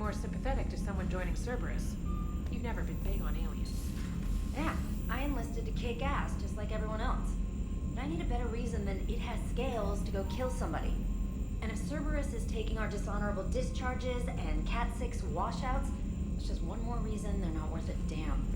more sympathetic to someone joining Cerberus. You've never been big on aliens. Yeah, I enlisted to kick ass, just like everyone else. But I need a better reason than it has scales to go kill somebody. And if Cerberus is taking our dishonorable discharges and Cat 6 washouts, it's just one more reason they're not worth a damn.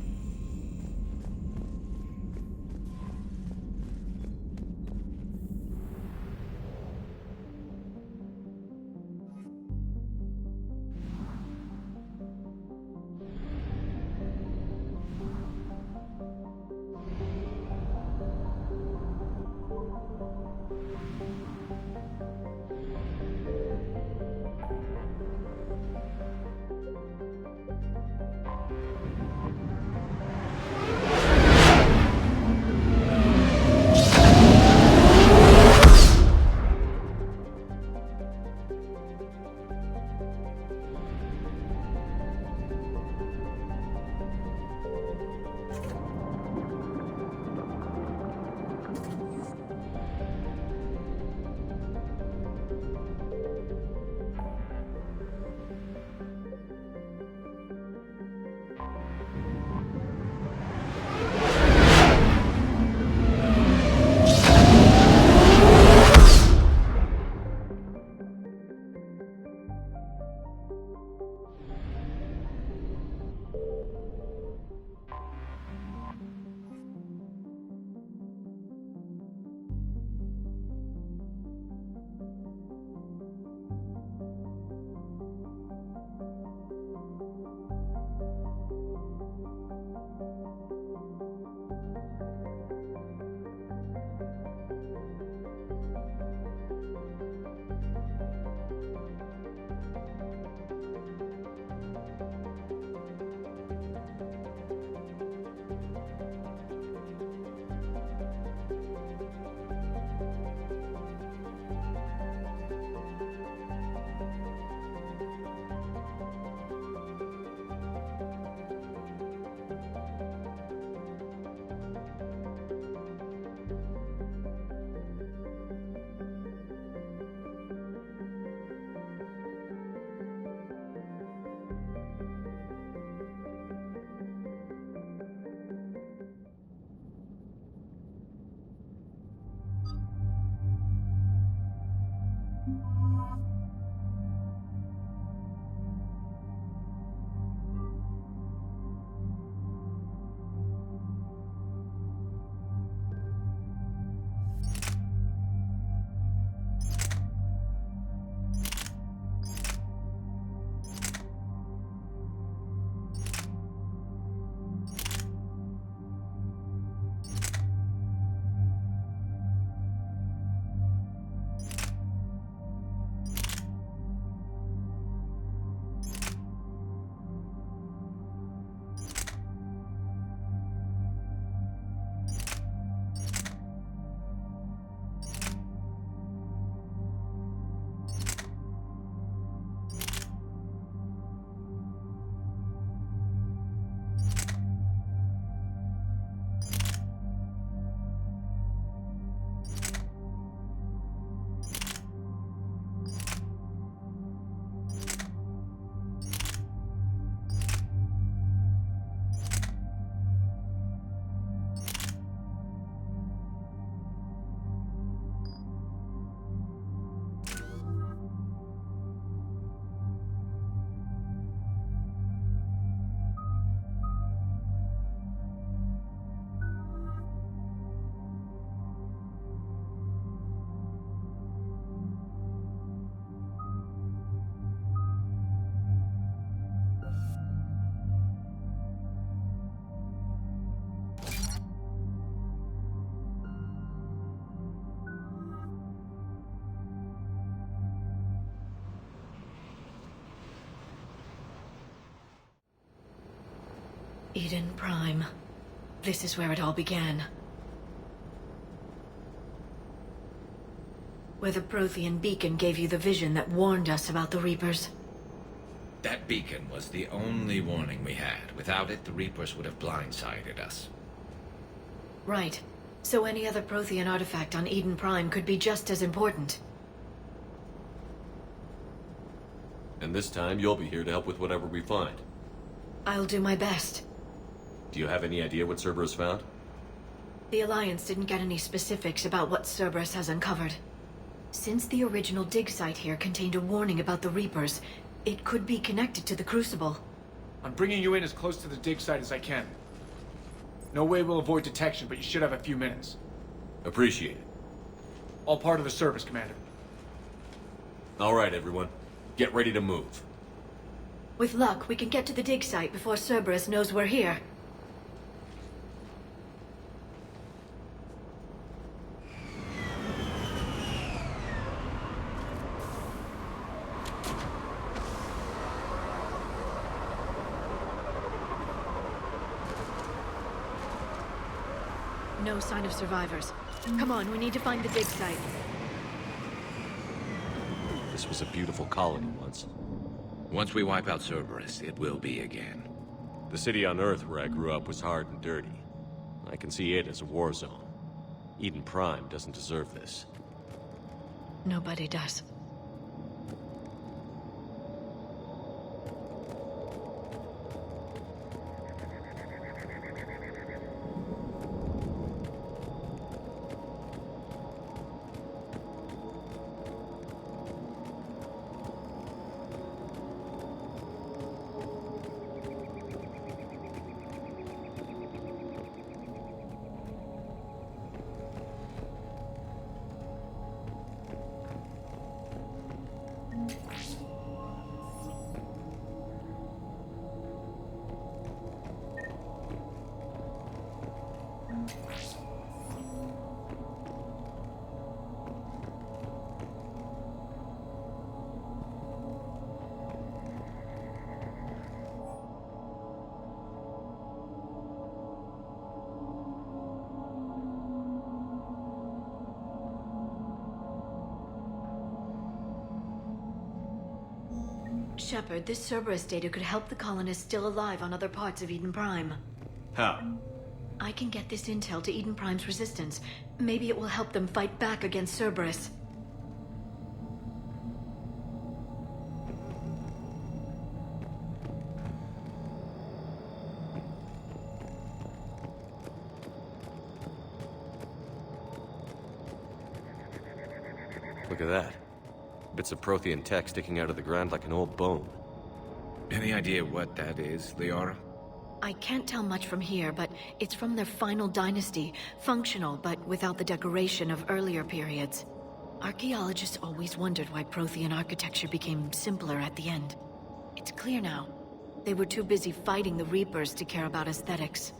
Eden Prime. This is where it all began. Where the Prothean beacon gave you the vision that warned us about the Reapers. That beacon was the only warning we had. Without it, the Reapers would have blindsided us. Right. So any other Prothean artifact on Eden Prime could be just as important. And this time, you'll be here to help with whatever we find. I'll do my best. Do you have any idea what Cerberus found? The Alliance didn't get any specifics about what Cerberus has uncovered. Since the original dig site here contained a warning about the Reapers, it could be connected to the Crucible. I'm bringing you in as close to the dig site as I can. No way we'll avoid detection, but you should have a few minutes. Appreciate it. All part of the service, Commander. All right, everyone. Get ready to move. With luck, we can get to the dig site before Cerberus knows we're here. No sign of survivors. Come on, we need to find the dig site. This was a beautiful colony once. Once we wipe out Cerberus, it will be again. The city on Earth where I grew up was hard and dirty. I can see it as a war zone. Eden Prime doesn't deserve this. Nobody does. Shepard, this Cerberus data could help the colonists still alive on other parts of Eden Prime. How? I can get this intel to Eden Prime's resistance. Maybe it will help them fight back against Cerberus. Look at that. Bits of Prothean tech sticking out of the ground like an old bone. Any idea what that is, Liara? I can't tell much from here, but it's from their final dynasty. Functional, but without the decoration of earlier periods. Archaeologists always wondered why Prothean architecture became simpler at the end. It's clear now. They were too busy fighting the Reapers to care about aesthetics.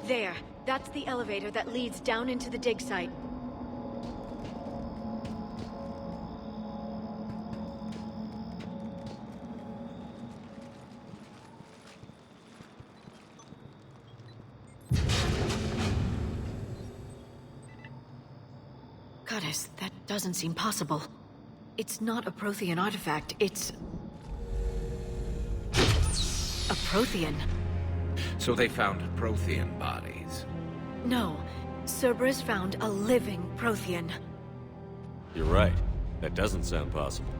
There. That's the elevator that leads down into the dig site. Goddess, that doesn't seem possible. It's not a Prothean artifact, it's... a Prothean. So they found Prothean bodies. No. Cerberus found a living Prothean. You're right. That doesn't sound possible.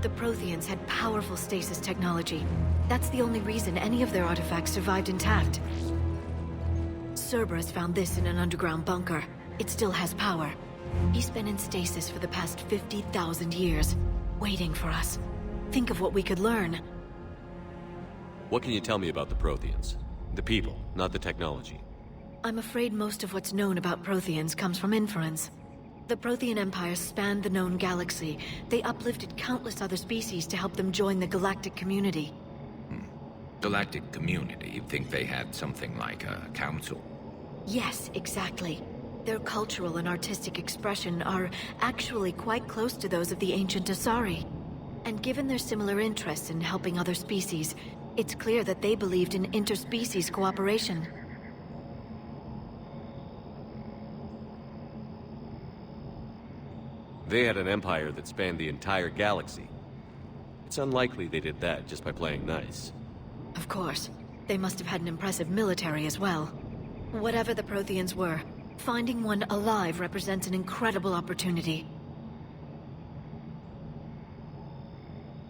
The Protheans had powerful stasis technology. That's the only reason any of their artifacts survived intact. Cerberus found this in an underground bunker. It still has power. He's been in stasis for the past 50,000 years, waiting for us. Think of what we could learn. What can you tell me about the Protheans? The people, not the technology. I'm afraid most of what's known about Protheans comes from inference. The Prothean Empire spanned the known galaxy. They uplifted countless other species to help them join the galactic community. Galactic community, you'd think they had something like a council. Yes, exactly. Their cultural and artistic expression are actually quite close to those of the ancient Asari. And given their similar interests in helping other species, It's clear that they believed in interspecies cooperation. They had an empire that spanned the entire galaxy. It's unlikely they did that just by playing nice. Of course. They must have had an impressive military as well. Whatever the Protheans were, finding one alive represents an incredible opportunity.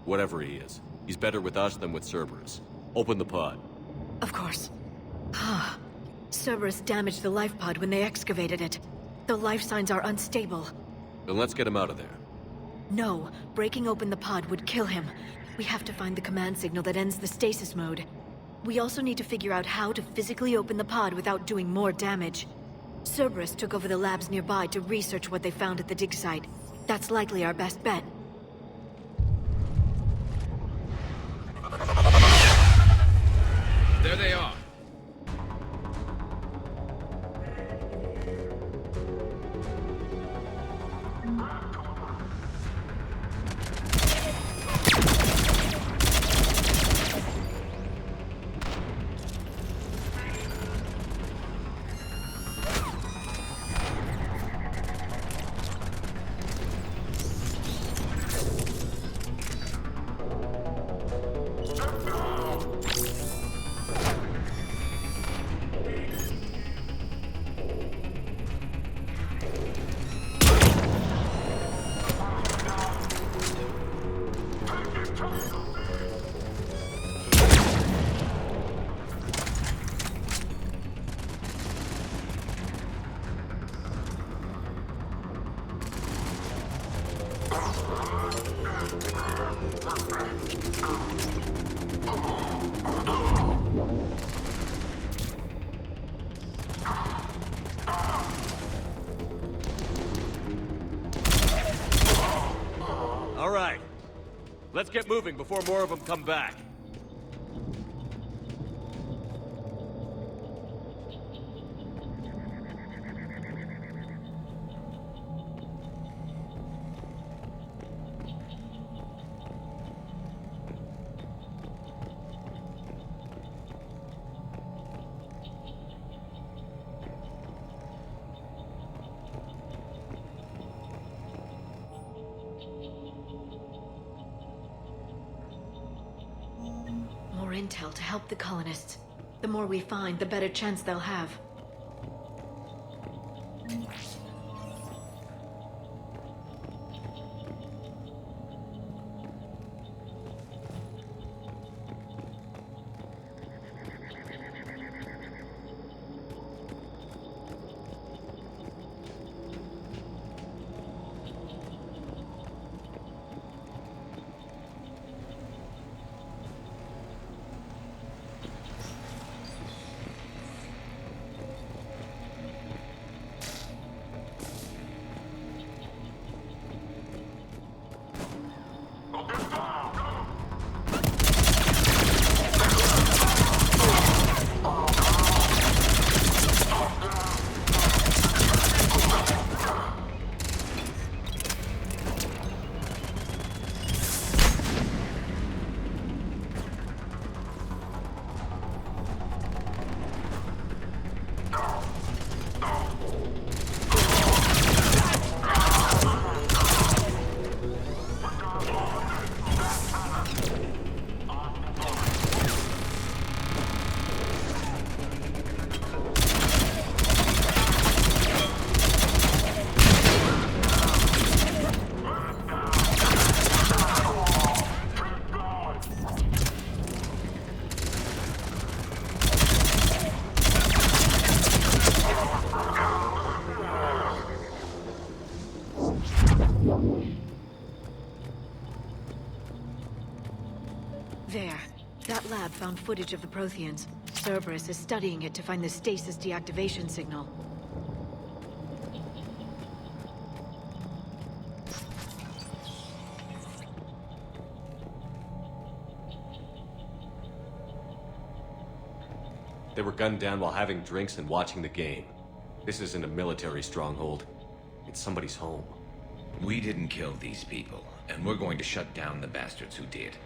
Whatever he is, he's better with us than with Cerberus. Open the pod. Of course. Cerberus damaged the life pod when they excavated it. The life signs are unstable. Then let's get him out of there. No, breaking open the pod would kill him. We have to find the command signal that ends the stasis mode. We also need to figure out how to physically open the pod without doing more damage. Cerberus took over the labs nearby to research what they found at the dig site. That's likely our best bet. There they are. All right. Let's get moving before more of them come back. More intel to help the colonists. The more we find, the better chance they'll have. There. That lab found footage of the Protheans. Cerberus is studying it to find the stasis deactivation signal. They were gunned down while having drinks and watching the game. This isn't a military stronghold. It's somebody's home. We didn't kill these people, and we're going to shut down the bastards who did.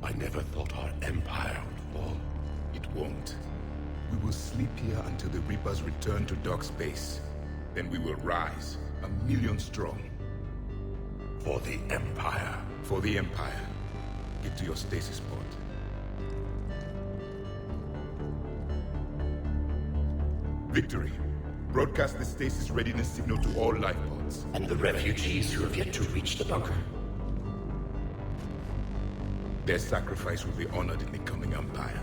I never thought our empire would fall. It won't. We will sleep here until the Reapers return to dark space. Then we will rise, 1,000,000 strong. For the Empire. For the Empire. Get to your stasis pod. Victory. Broadcast the stasis readiness signal to all life pods. And the refugees who have yet to reach the bunker. Their sacrifice will be honored in the coming Empire.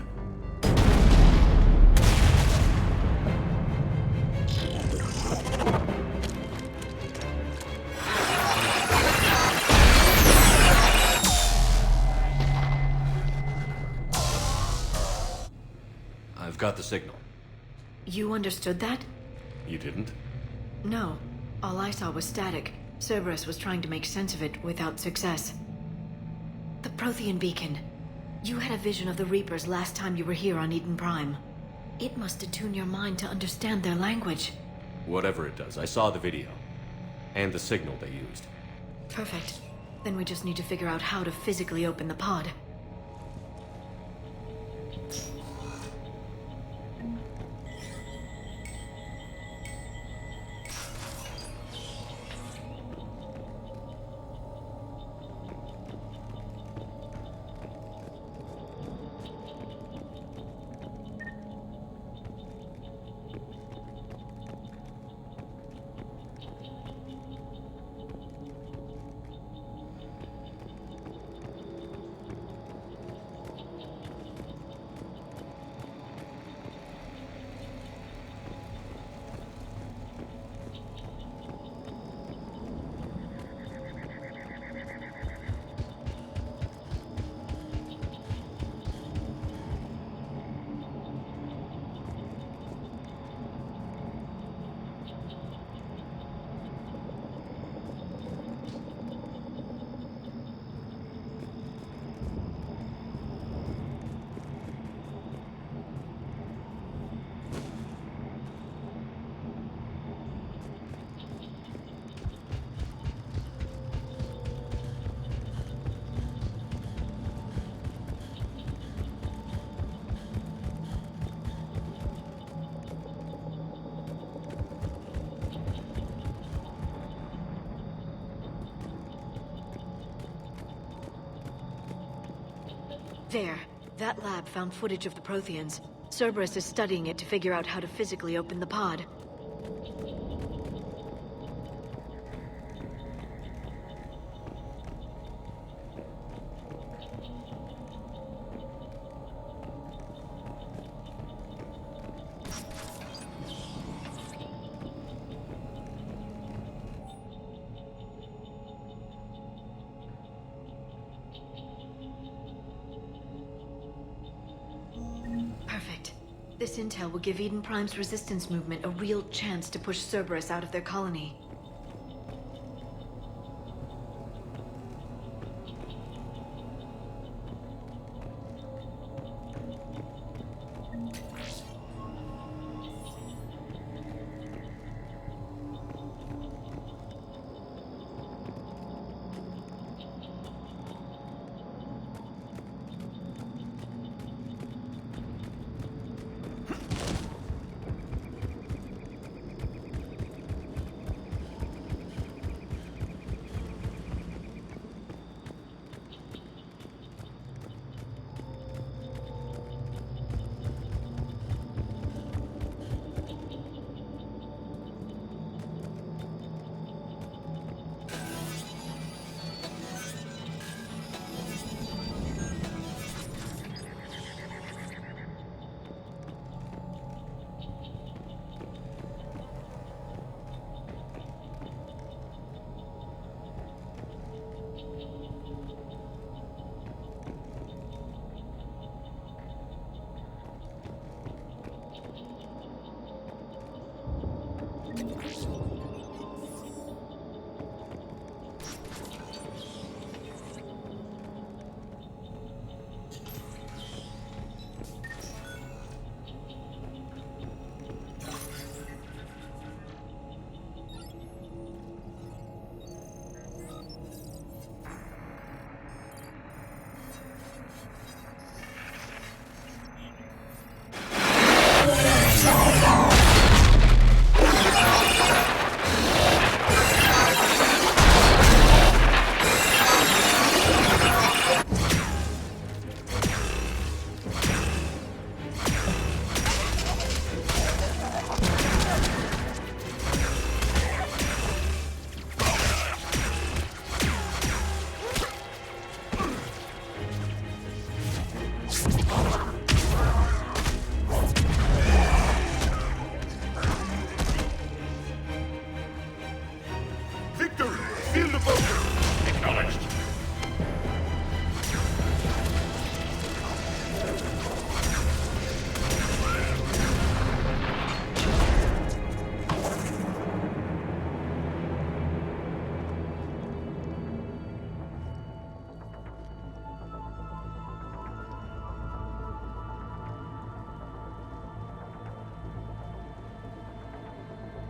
I've got the signal. You understood that? You didn't? No. All I saw was static. Cerberus was trying to make sense of it without success. The Prothean beacon. You had a vision of the Reapers last time you were here on Eden Prime. It must attune your mind to understand their language. Whatever it does, I saw the video. And the signal they used. Perfect. Then we just need to figure out how to physically open the pod. There. That lab found footage of the Protheans. Cerberus is studying it to figure out how to physically open the pod. Perfect. This intel will give Eden Prime's resistance movement a real chance to push Cerberus out of their colony.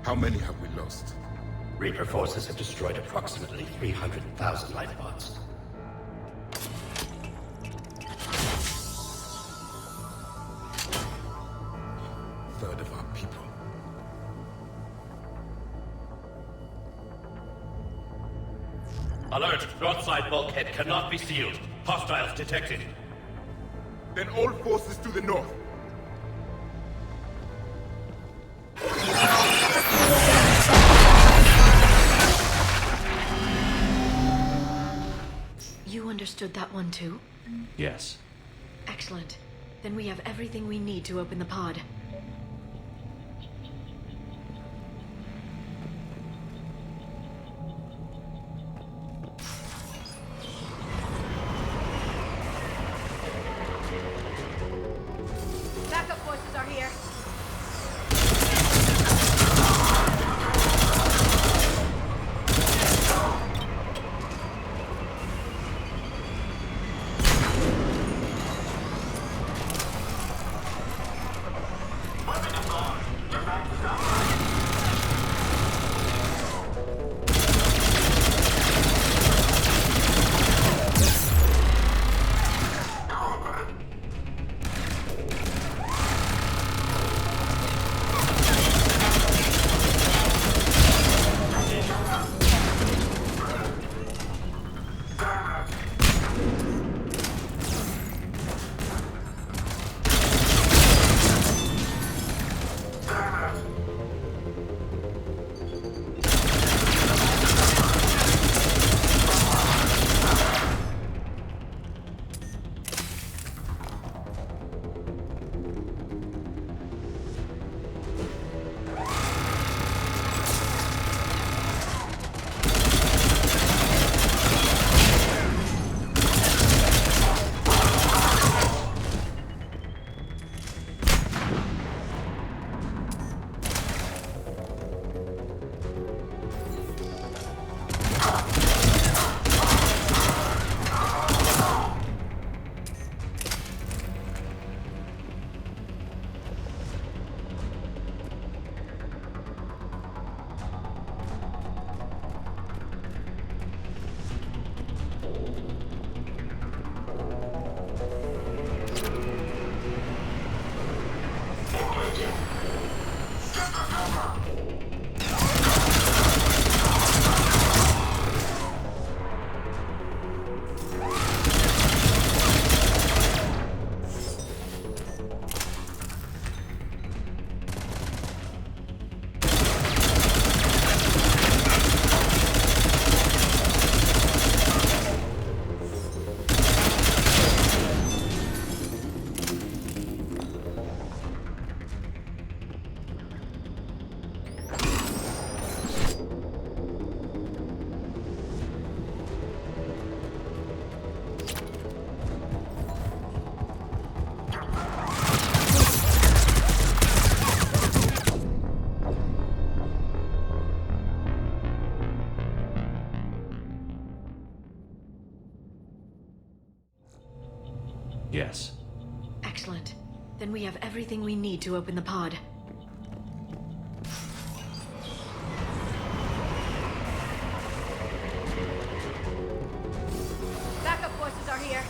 How many have we lost? Reaper forces have destroyed approximately 300,000 life pods. Third of our people. Alert! Northside bulkhead cannot be sealed. Hostiles detected. Then all forces to the north. You understood that one too? Yes. Excellent. Then we have everything we need to open the pod. Backup forces are here. Yes. Excellent. Then we have everything we need to open the pod. Backup forces are here.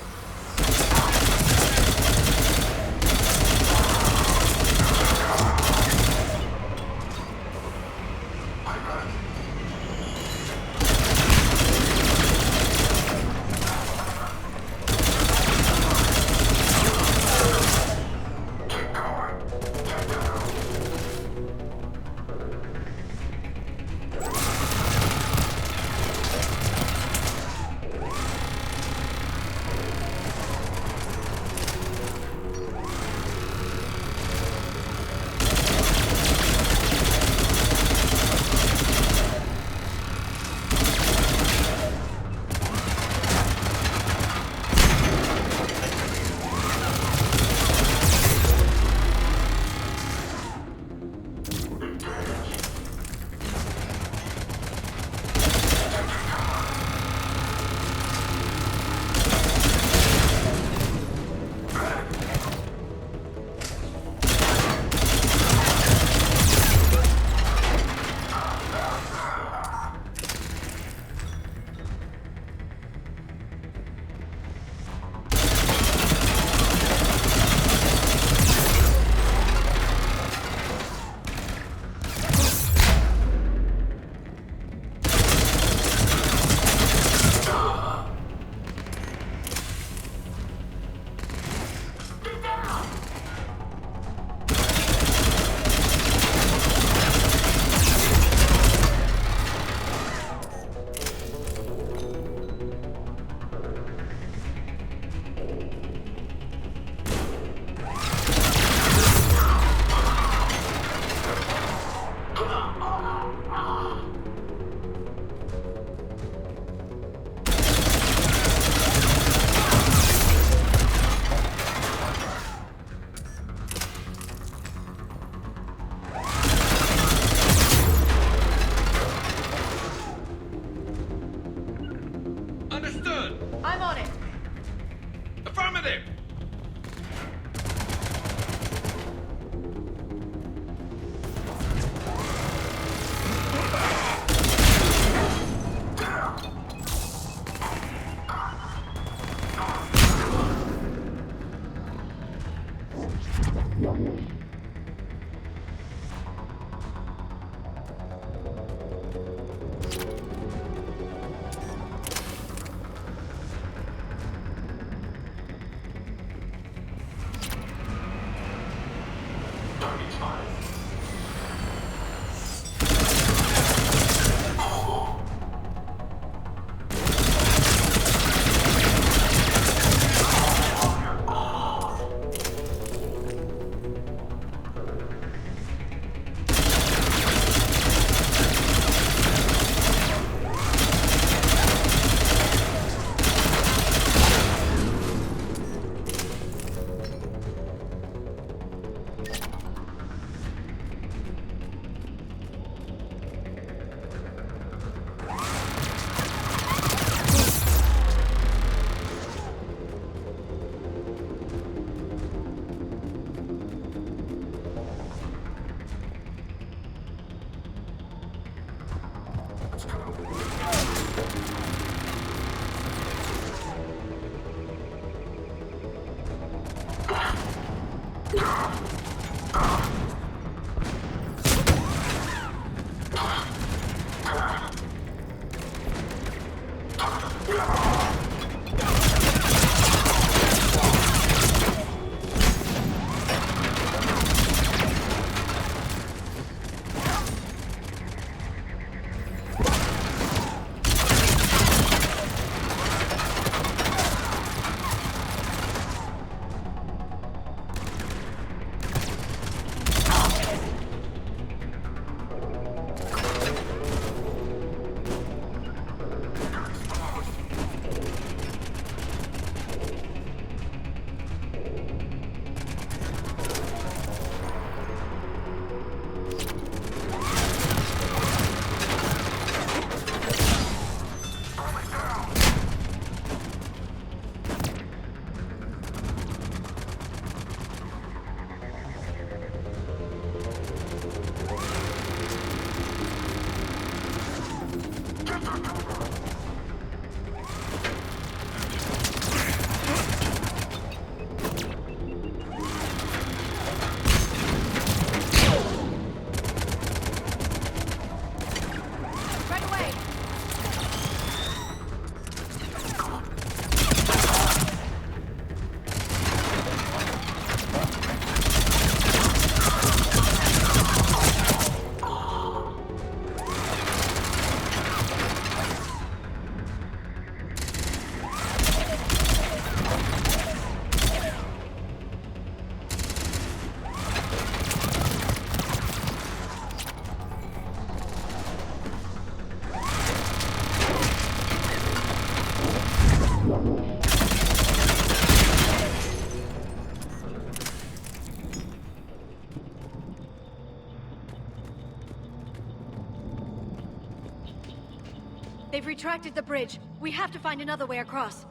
They've retracted the bridge. We have to find another way across.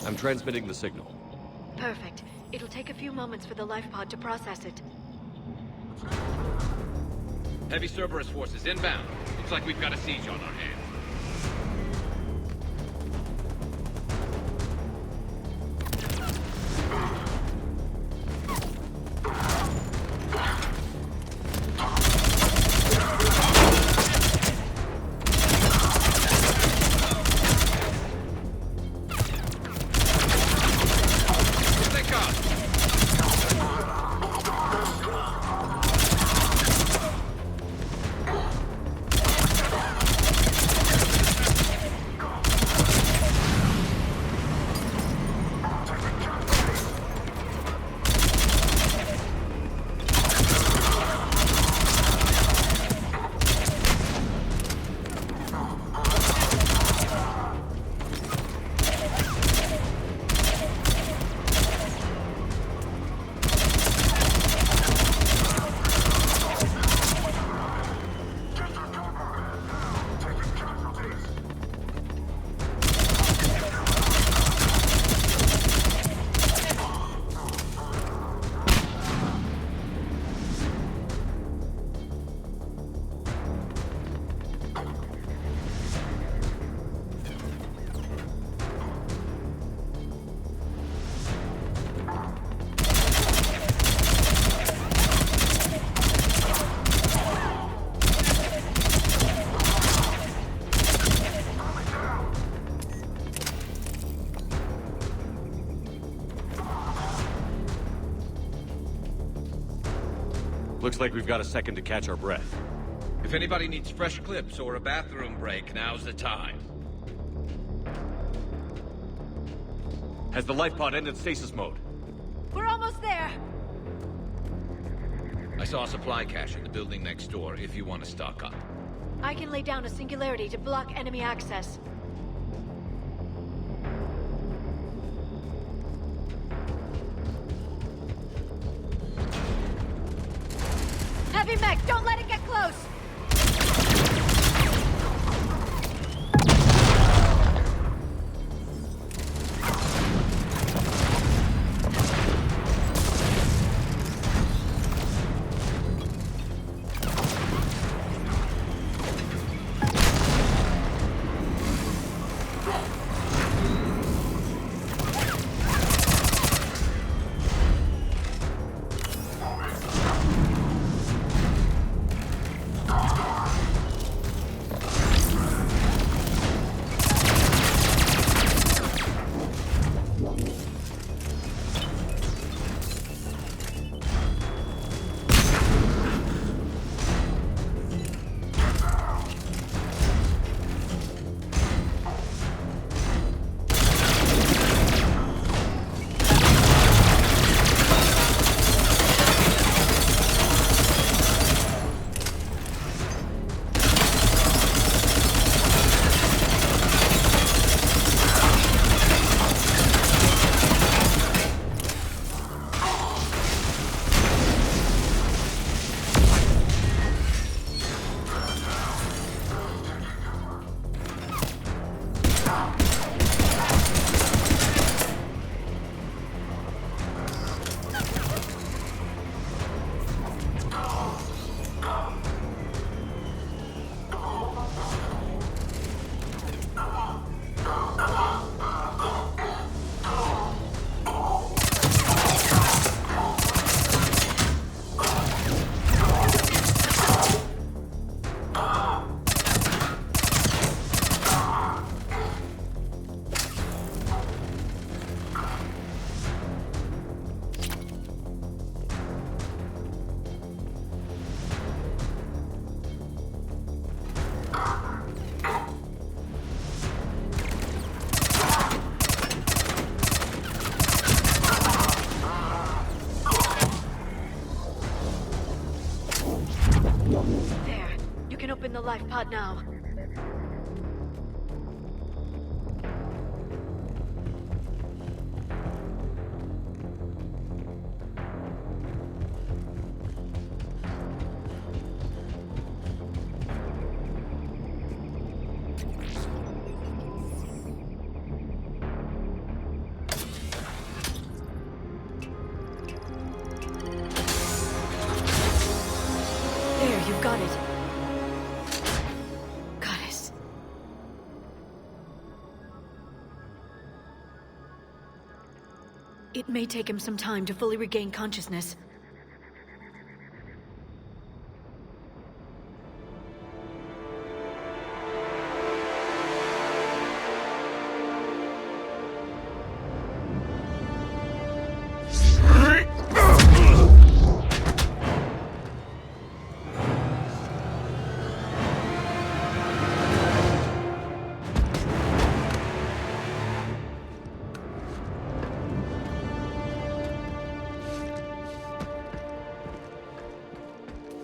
I'm transmitting the signal. Perfect. It'll take a few moments for the life pod to process it. Heavy Cerberus forces inbound. Looks like we've got a siege on our hands. Looks like we've got a second to catch our breath. If anybody needs fresh clips or a bathroom break, now's the time. Has the life pod ended stasis mode? We're almost there! I saw a supply cache in the building next door if you want to stock up. I can lay down a singularity to block enemy access. Heavy mech, don't let it get close! There. You can open the life pod now. you've got it. Goddess. It may take him some time to fully regain consciousness.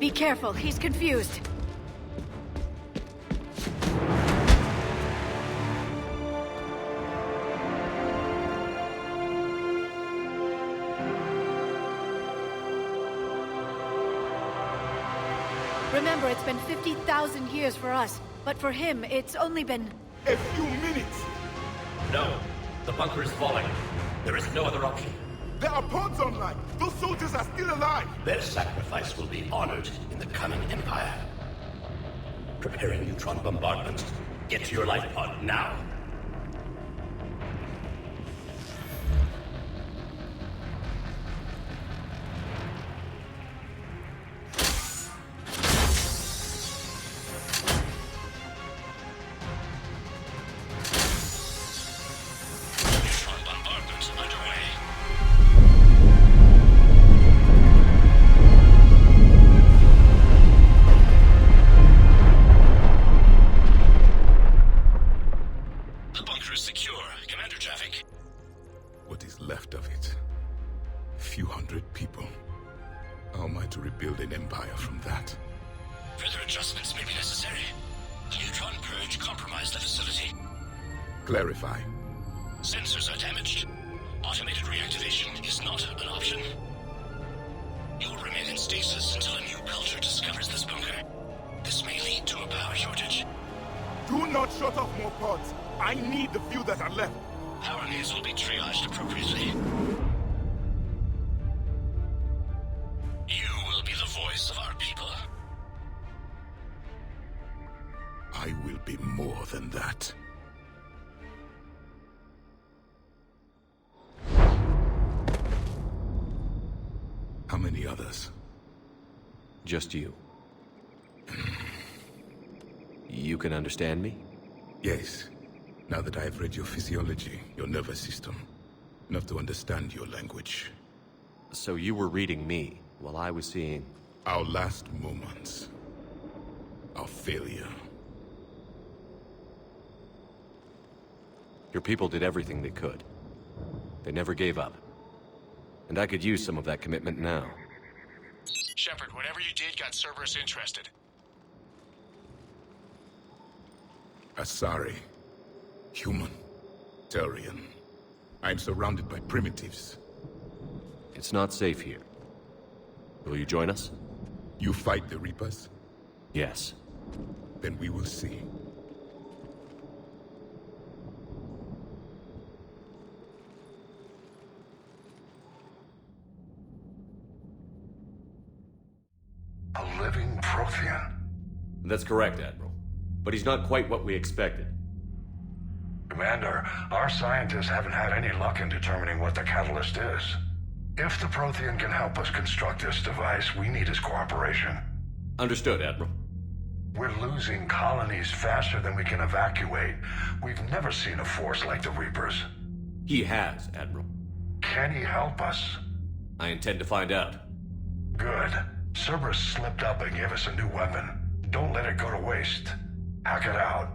Be careful, he's confused. Remember, it's been 50,000 years for us, but for him, it's only been... A few minutes! No. The bunker is falling. There is no other option. There are pods online! Those soldiers are still alive! Their sacrifice will be honored in the coming Empire. Preparing neutron bombardment. Get to your life pod now. Neutron bombardment underway. The bunker is secure. Commander traffic. What is left of it? A few hundred people. How am I to rebuild an empire from that? Further adjustments may be necessary. The neutron purge compromised the facility. Clarify. Sensors are damaged. Automated reactivation is not an option. You will remain in stasis until a new culture discovers this bunker. This may lead to a power shortage. Do not shut off more pods! I need the few that are left! Power needs will be triaged appropriately. You will be the voice of our people. I will be more than that. How many others? Just you. You can understand me? Yes. Now that I have read your physiology, your nervous system, enough to understand your language. So you were reading me, while I was seeing... Our last moments. Our failure. Your people did everything they could. They never gave up. And I could use some of that commitment now. Shepard, whatever you did got Cerberus interested. Asari. Human. Turian. I'm surrounded by primitives. It's not safe here. Will you join us? You fight the Reapers? Yes. Then we will see. A living Prothean? That's correct, Admiral. But he's not quite what we expected. Commander, our scientists haven't had any luck in determining what the catalyst is. If the Prothean can help us construct this device, we need his cooperation. Understood, Admiral. We're losing colonies faster than we can evacuate. We've never seen a force like the Reapers. He has, Admiral. Can he help us? I intend to find out. Good. Cerberus slipped up and gave us a new weapon. Don't let it go to waste. Hack it out.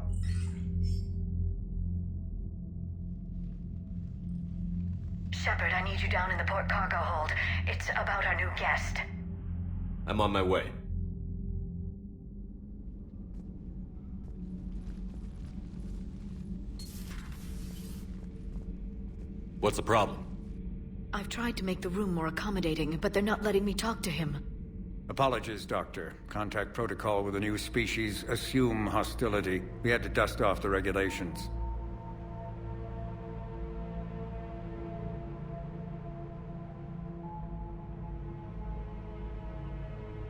Shepard, I need you down in the port cargo hold. It's about our new guest. I'm on my way. What's the problem? I've tried to make the room more accommodating, but they're not letting me talk to him. Apologies, Doctor. Contact protocol with a new species. Assume hostility. We had to dust off the regulations.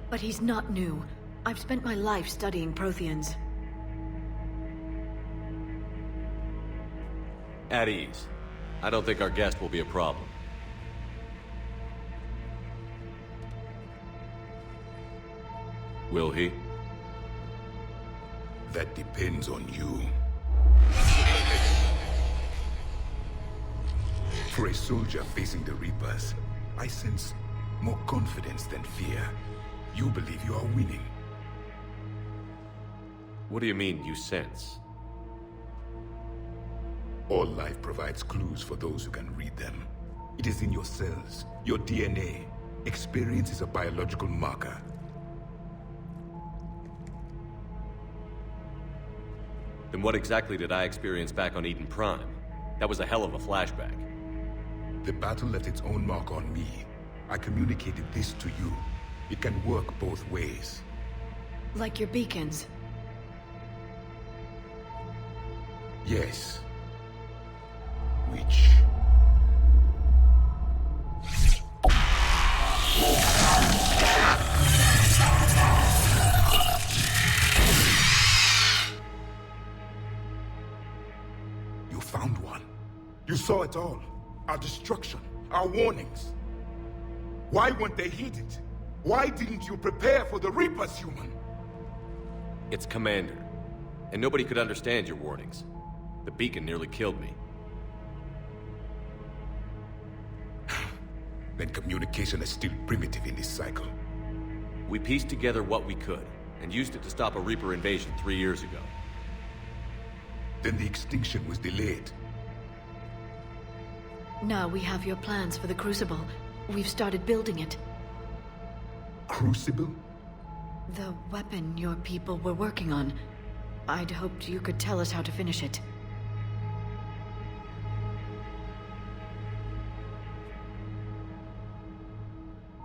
But he's not new. I've spent my life studying Protheans. At ease. I don't think our guest will be a problem. Will he? That depends on you. For a soldier facing the Reapers, I sense more confidence than fear. You believe you are winning. What do you mean, you sense? All life provides clues for those who can read them. It is in your cells, your DNA. Experience is a biological marker. Then what exactly did I experience back on Eden Prime? That was a hell of a flashback. The battle left its own mark on me. I communicated this to you. It can work both ways. Like your beacons. Yes. Which... You found one. You saw it all. Our destruction, our warnings. Why weren't they heeded? Why didn't you prepare for the Reapers, human? It's Commander. And nobody could understand your warnings. The beacon nearly killed me. Then communication is still primitive in this cycle. We pieced together what we could, and used it to stop a Reaper invasion 3 years ago. Then the extinction was delayed. Now we have your plans for the Crucible. We've started building it. Crucible? The weapon your people were working on. I'd hoped you could tell us how to finish it.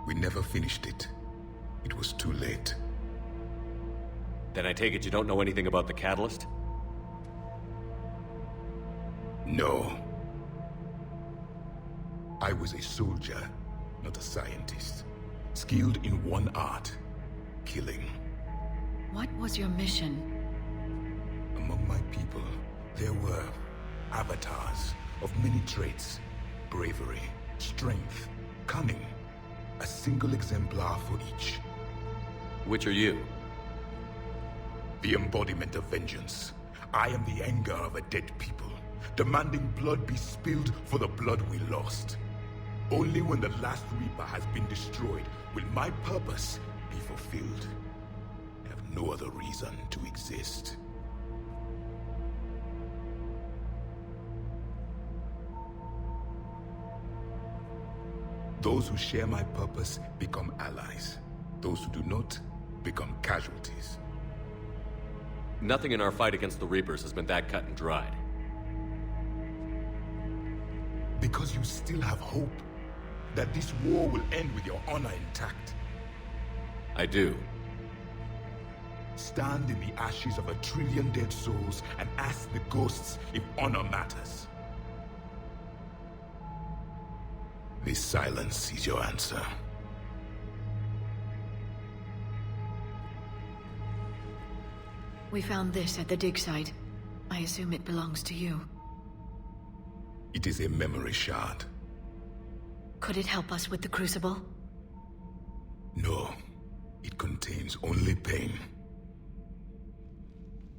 We never finished it. It was too late. Then I take it you don't know anything about the catalyst? No. I was a soldier, not a scientist. Skilled in one art, killing. What was your mission? Among my people, there were avatars of many traits. Bravery, strength, cunning. A single exemplar for each. Which are you? The embodiment of vengeance. I am the anger of a dead people, demanding blood be spilled for the blood we lost. Only when the last Reaper has been destroyed will my purpose be fulfilled. I have no other reason to exist. Those who share my purpose become allies. Those who do not become casualties. Nothing in our fight against the Reapers has been that cut and dried. Because you still have hope that this war will end with your honor intact. I do. Stand in the ashes of 1 trillion dead souls and ask the ghosts if honor matters. This silence is your answer. We found this at the dig site. I assume it belongs to you. It is a memory shard. Could it help us with the Crucible? No. It contains only pain.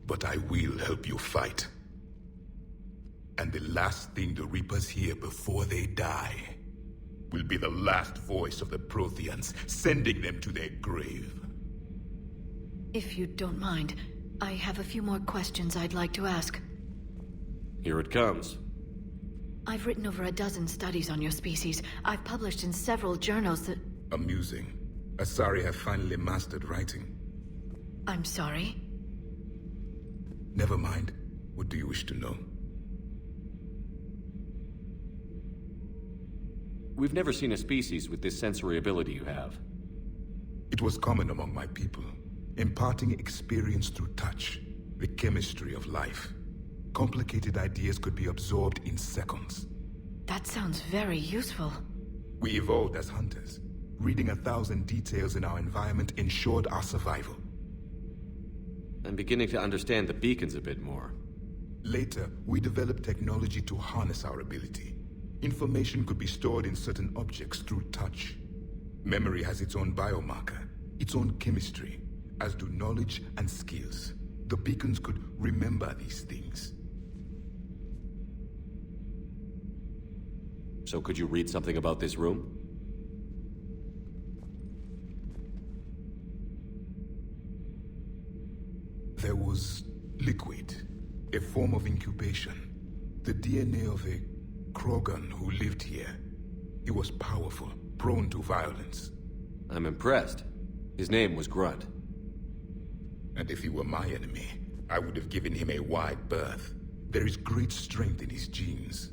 But I will help you fight. And the last thing the Reapers hear before they die will be the last voice of the Protheans, sending them to their grave. If you don't mind, I have a few more questions I'd like to ask. Here it comes. I've written over a dozen studies on your species. I've published in several journals that... Amusing. Asari have finally mastered writing. I'm sorry? Never mind. What do you wish to know? We've never seen a species with this sensory ability you have. It was common among my people, imparting experience through touch, the chemistry of life. Complicated ideas could be absorbed in seconds. That sounds very useful. We evolved as hunters. Reading 1,000 details in our environment ensured our survival. I'm beginning to understand the beacons a bit more. Later, we developed technology to harness our ability. Information could be stored in certain objects through touch. Memory has its own biomarker, its own chemistry, as do knowledge and skills. The beacons could remember these things. So could you read something about this room? There was liquid, a form of incubation. The DNA of a Krogan who lived here. He was powerful, prone to violence. I'm impressed. His name was Grunt. And if he were my enemy, I would have given him a wide berth. There is great strength in his genes.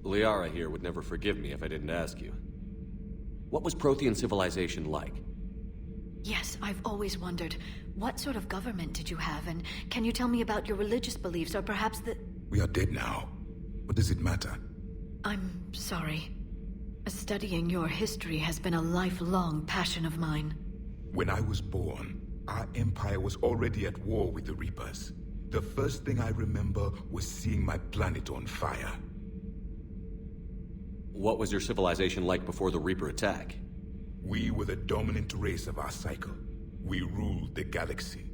Liara here would never forgive me if I didn't ask you. What was Prothean civilization like? Yes, I've always wondered, what sort of government did you have, and can you tell me about your religious beliefs, or perhaps the... We are dead now. What does it matter? I'm sorry. Studying your history has been a lifelong passion of mine. When I was born, our empire was already at war with the Reapers. The first thing I remember was seeing my planet on fire. What was your civilization like before the Reaper attack? We were the dominant race of our cycle. We ruled the galaxy.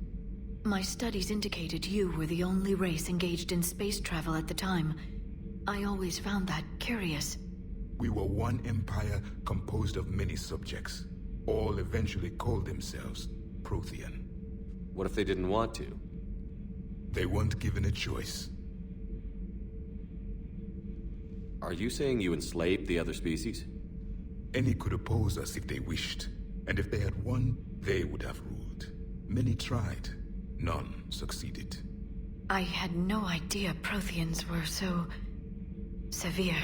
My studies indicated you were the only race engaged in space travel at the time. I always found that curious. We were one empire composed of many subjects. All eventually called themselves Prothean. What if they didn't want to? They weren't given a choice. Are you saying you enslaved the other species? Any could oppose us if they wished, and if they had won, they would have ruled. Many tried. None succeeded. I had no idea Protheans were so... severe.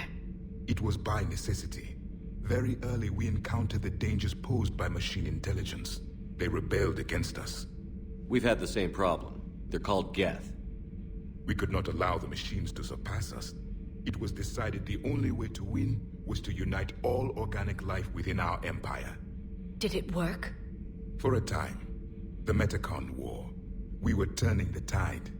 It was by necessity. Very early we encountered the dangers posed by machine intelligence. They rebelled against us. We've had the same problem. They're called Geth. We could not allow the machines to surpass us. It was decided the only way to win was to unite all organic life within our empire. Did it work? For a time. The Metacon War. We were turning the tide.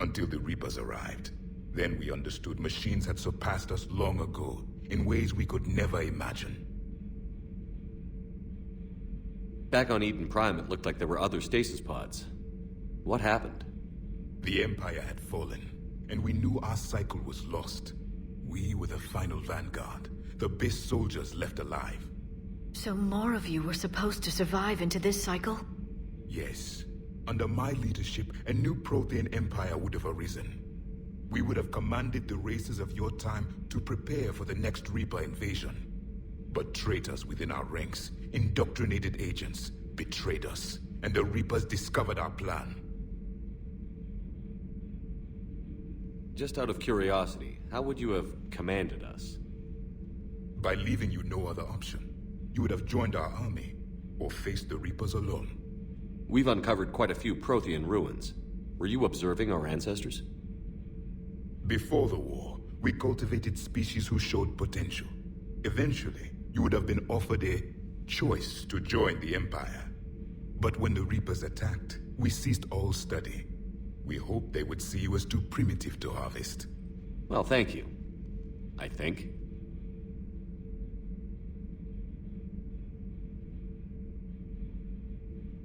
Until the Reapers arrived. Then we understood machines had surpassed us long ago, in ways we could never imagine. Back on Eden Prime, it looked like there were other stasis pods. What happened? The Empire had fallen, and we knew our cycle was lost. We were the final vanguard, the best soldiers left alive. So more of you were supposed to survive into this cycle? Yes. Under my leadership, a new Prothean Empire would have arisen. We would have commanded the races of your time to prepare for the next Reaper invasion. But traitors within our ranks, indoctrinated agents, betrayed us, and the Reapers discovered our plan. Just out of curiosity, how would you have commanded us? By leaving you no other option. You would have joined our army, or faced the Reapers alone. We've uncovered quite a few Prothean ruins. Were you observing our ancestors? Before the war, we cultivated species who showed potential. Eventually, you would have been offered a choice to join the Empire. But when the Reapers attacked, we ceased all study. We hoped they would see you as too primitive to harvest. Well, thank you. I think.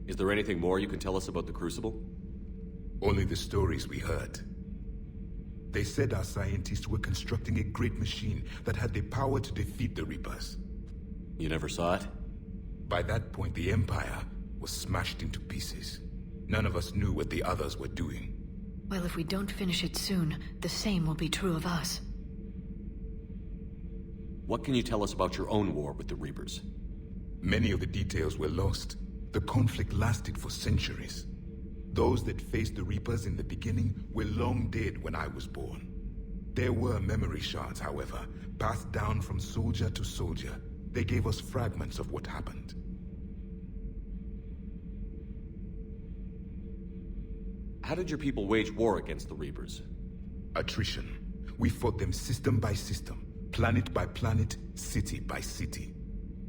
Is there anything more you can tell us about the Crucible? Only the stories we heard. They said our scientists were constructing a great machine that had the power to defeat the Reapers. You never saw it? By that point, the Empire was smashed into pieces. None of us knew what the others were doing. Well, if we don't finish it soon, the same will be true of us. What can you tell us about your own war with the Reapers? Many of the details were lost. The conflict lasted for centuries. Those that faced the Reapers in the beginning were long dead when I was born. There were memory shards, however, passed down from soldier to soldier. They gave us fragments of what happened. How did your people wage war against the Reapers? Attrition. We fought them system by system, planet by planet, city by city.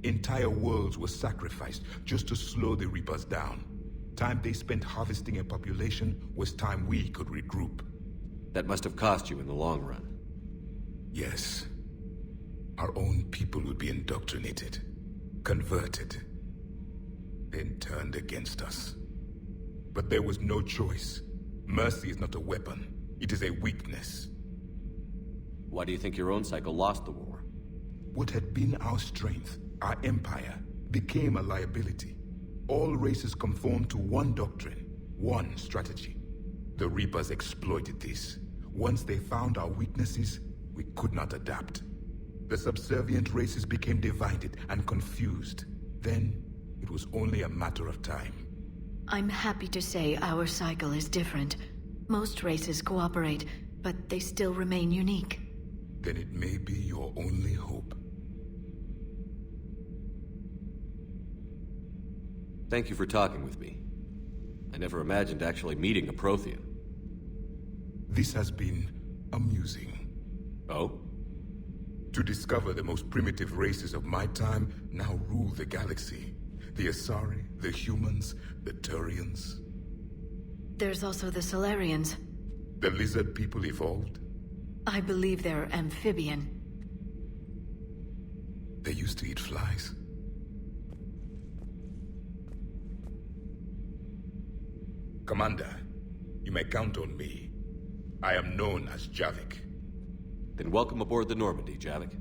Entire worlds were sacrificed just to slow the Reapers down. Time they spent harvesting a population was time we could regroup. That must have cost you in the long run. Yes. Our own people would be indoctrinated, converted, then turned against us. But there was no choice. Mercy is not a weapon. It is a weakness. Why do you think your own cycle lost the war? What had been our strength, our empire, became a liability. All races conformed to one doctrine, one strategy. The Reapers exploited this. Once they found our weaknesses, we could not adapt. The subservient races became divided and confused. Then, it was only a matter of time. I'm happy to say our cycle is different. Most races cooperate, but they still remain unique. Then it may be your only hope. Thank you for talking with me. I never imagined actually meeting a Prothean. This has been amusing. Oh? To discover the most primitive races of my time now rule the galaxy. The Asari, the humans, the Turians. There's also the Solarians. The lizard people evolved. I believe they're amphibian. They used to eat flies. Commander, you may count on me. I am known as Javik. Then welcome aboard the Normandy, Javik.